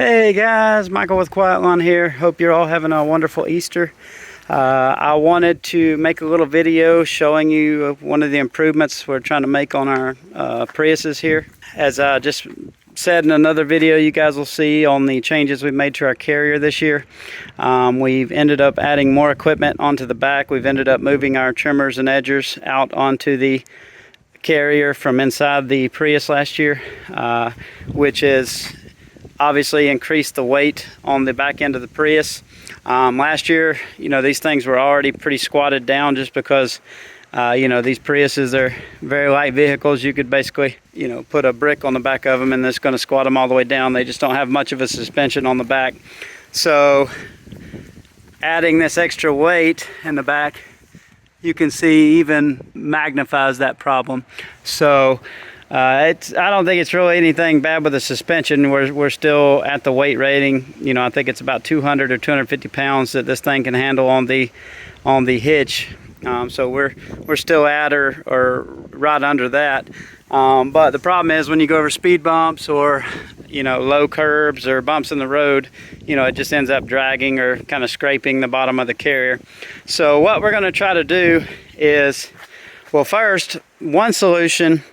Hey guys, Michael with Quiet Lawn here. Hope you're all having a wonderful Easter. I wanted to make a little video showing you one of the improvements we're trying to make on our Priuses here. As I just said in another video, you guys will see on the changes we've made to our carrier this year. We've ended up adding more equipment onto the back. We've ended up moving our trimmers and edgers out onto the carrier from inside the Prius last year, which is obviously increased the weight on the back end of the Prius. Last year, these things were already pretty squatted down just because, these Priuses are very light vehicles. You could basically, put a brick on the back of them and it's going to squat them all the way down. They just don't have much of a suspension on the back. So adding this extra weight in the back, you can see even magnifies that problem. So I don't think it's really anything bad with the suspension. We're still at the weight rating. I think it's about 200 or 250 pounds that this thing can handle on the hitch. So we're still at or right under that. But the problem is when you go over speed bumps or low curbs or bumps in the road, it just ends up dragging or kind of scraping the bottom of the carrier. So what we're going to try to do is, well, first, one solution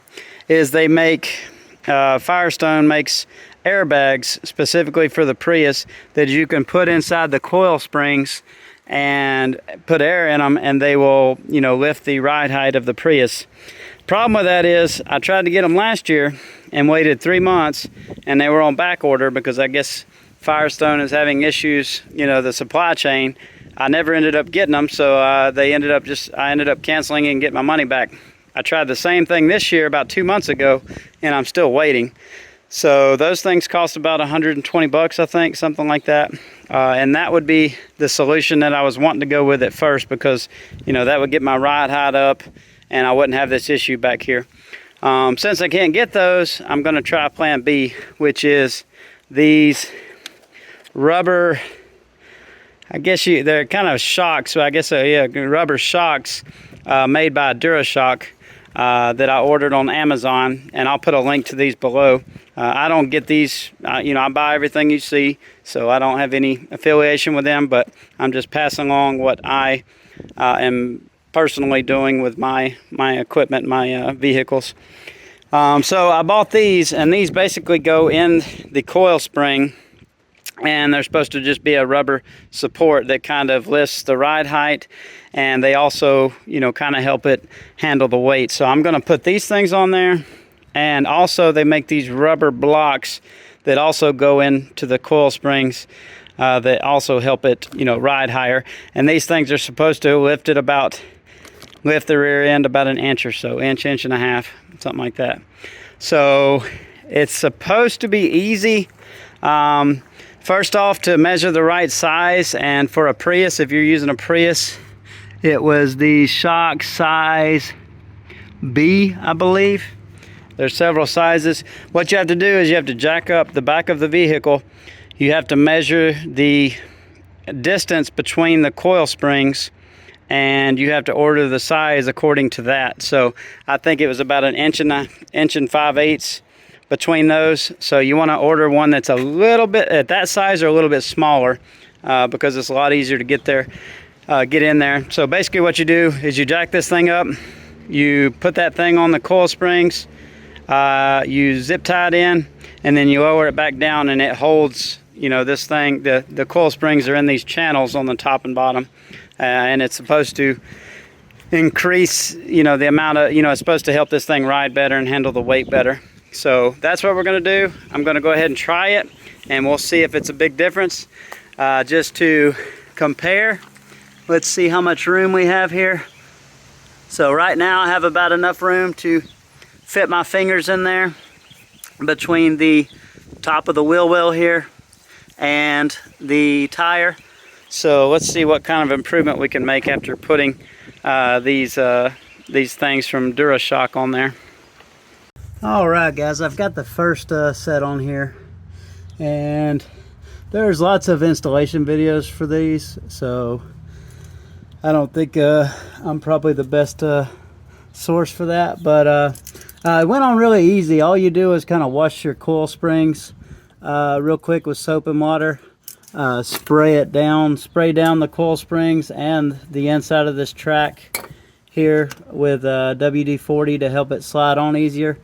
is they make, Firestone makes airbags specifically for the Prius that you can put inside the coil springs and put air in them, and they will, lift the ride height of the Prius. Problem with that is I tried to get them last year and waited 3 months, and they were on back order because I guess Firestone is having issues, the supply chain. I never ended up getting them, so I ended up canceling and getting my money back. I tried the same thing this year about 2 months ago, and I'm still waiting. So those things cost about 120 bucks, I think, something like that. And that would be the solution that I was wanting to go with at first because, that would get my ride height up and I wouldn't have this issue back here. Since I can't get those, I'm going to try plan B, which is these rubber, I guess they're kind of shocks. So I guess, rubber shocks made by DuraShock. That I ordered on Amazon, and I'll put a link to these below. I don't get these, I buy everything you see, so I don't have any affiliation with them, but I'm just passing along what I am personally doing with my equipment, my vehicles. So I bought these, and these basically go in the coil spring, and they're supposed to just be a rubber support that kind of lifts the ride height, and they also kind of help it handle the weight. So I'm going to put these things on there, and also they make these rubber blocks that also go into the coil springs that also help it ride higher. And these things are supposed to lift the rear end about an inch or so, inch and a half, something like that. So it's supposed to be easy. First off, to measure the right size, and for a Prius, if you're using a Prius, it was the shock size B, I believe. There's several sizes. What you have to do is you have to jack up the back of the vehicle. You have to measure the distance between the coil springs, and you have to order the size according to that. So I think it was about an inch and 5/8 between those. So you want to order one that's a little bit at that size or a little bit smaller because it's a lot easier to get in there. So basically what you do is you jack this thing up, you put that thing on the coil springs, you zip tie it in, and then you lower it back down, and it holds this thing. The coil springs are in these channels on the top and bottom, and it's supposed to increase the amount of it's supposed to help this thing ride better and handle the weight better. So that's what we're going to do. I'm going to go ahead and try it, and we'll see if it's a big difference. Just to compare, let's see how much room we have here. So right now I have about enough room to fit my fingers in there between the top of the wheel well here and the tire. So let's see what kind of improvement we can make after putting these things from DuraShock on there. Alright guys, I've got the first set on here, and there's lots of installation videos for these, so I don't think I'm probably the best source for that, but it went on really easy. All you do is kind of wash your coil springs real quick with soap and water. Spray down the coil springs and the inside of this track here with WD-40 to help it slide on easier.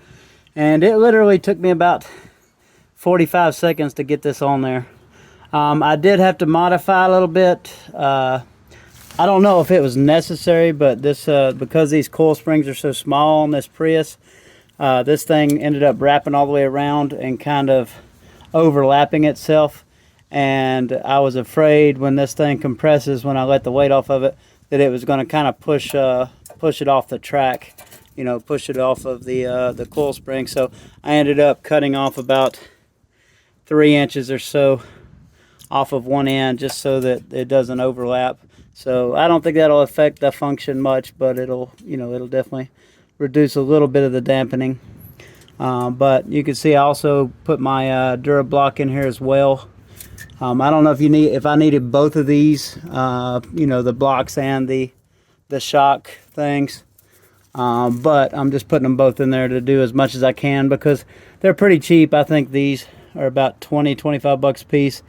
And it literally took me about 45 seconds to get this on there. I did have to modify a little bit. I don't know if it was necessary, but this because these coil springs are so small on this Prius, this thing ended up wrapping all the way around and kind of overlapping itself. And I was afraid when this thing compresses, when I let the weight off of it, that it was going to kind of push it off the track, you know, push it off of the coil spring. So I ended up cutting off about 3 inches or so off of one end, just so that it doesn't overlap. So I don't think that'll affect the function much, but it'll definitely reduce a little bit of the dampening. But you can see I also put my Dura block in here as well. I don't know if I needed both of these, the blocks and the shock things. But I'm just putting them both in there to do as much as I can because they're pretty cheap. I think these are about 20-25 bucks a piece,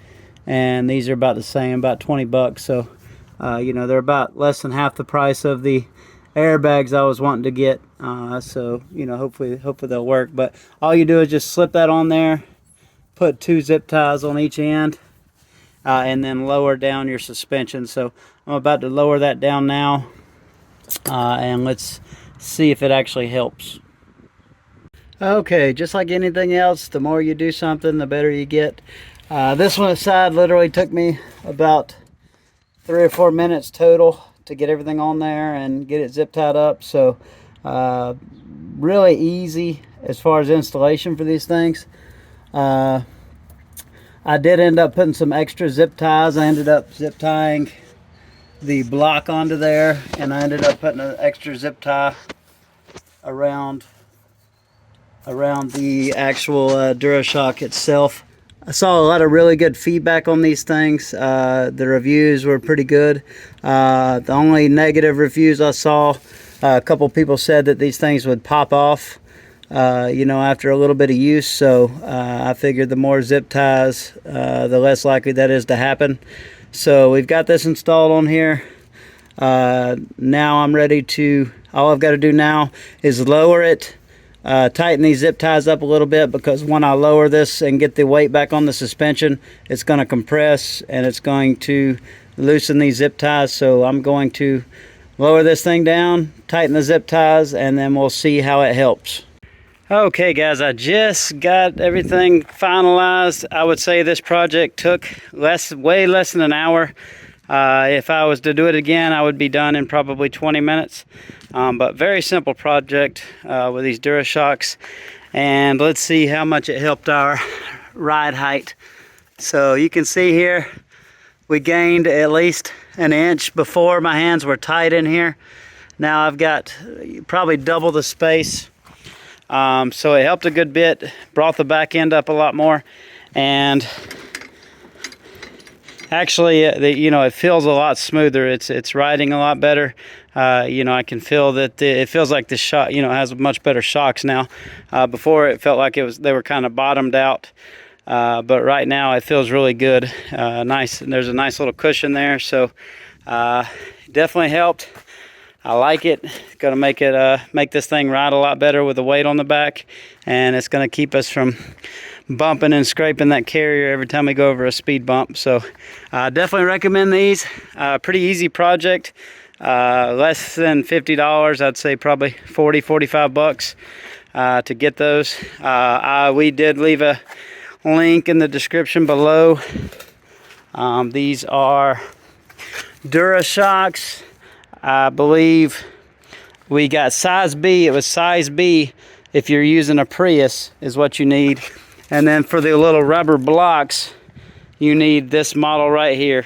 and these are about the same, about 20 bucks. So they're about less than half the price of the airbags I was wanting to get. So hopefully they'll work. But all you do is just slip that on there, put 2 zip ties on each end, and then lower down your suspension. So I'm about to lower that down now, and let's see if it actually helps. Okay, just like anything else, the more you do something, the better you get. This one aside literally took me about 3 or 4 minutes total to get everything on there and get it zip tied up. So really easy as far as installation for these things. I did end up putting some extra zip ties. I ended up zip tying the block onto there, and I ended up putting an extra zip tie around the actual DuraShock itself. I saw a lot of really good feedback on these things. The reviews were pretty good. The only negative reviews I saw, a couple people said that these things would pop off, after a little bit of use. So I figured the more zip ties, the less likely that is to happen. So we've got this installed on here. Now I'm ready to, all I've got to do now is lower it. Tighten these zip ties up a little bit, because when I lower this and get the weight back on the suspension, it's going to compress and it's going to loosen these zip ties. So I'm going to lower this thing down, tighten the zip ties, and then we'll see how it helps. Okay guys, I just got everything finalized. I would say this project took way less than an hour. If I was to do it again, I would be done in probably 20 minutes. But very simple project with these DuraShocks. And let's see how much it helped our ride height. So you can see here, we gained at least an inch before. My hands were tight in here. Now I've got probably double the space. So it helped a good bit, brought the back end up a lot more. And actually, it feels a lot smoother. It's riding a lot better. I can feel that it feels like the shock, has much better shocks now. Before it felt like they were kind of bottomed out. But right now it feels really good. Nice. There's a nice little cushion there. So definitely helped. I like it. It's going to make this thing ride a lot better with the weight on the back, and it's going to keep us from bumping and scraping that carrier every time we go over a speed bump. So I definitely recommend these. Pretty easy project. Less than $50. I'd say probably 40-45 bucks to get those. We did leave a link in the description below. These are DuraShocks. I believe we got size B. It was size B if you're using a Prius is what you need. And then for the little rubber blocks, you need this model right here.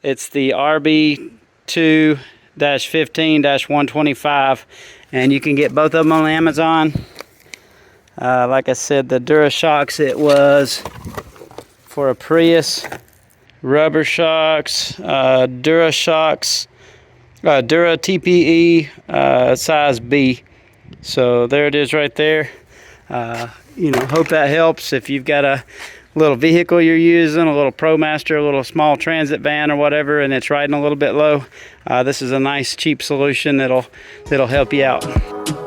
It's the RB2-15-125, and you can get both of them on Amazon. Like I said, the DuraShocks, it was for a Prius. Rubber shocks, DuraShocks, Dura TPE size B. So there it is right there. you know, hope that helps. If you've got a little vehicle you're using, a little ProMaster, a little small transit van or whatever, and it's riding a little bit low, this is a nice cheap solution that'll help you out.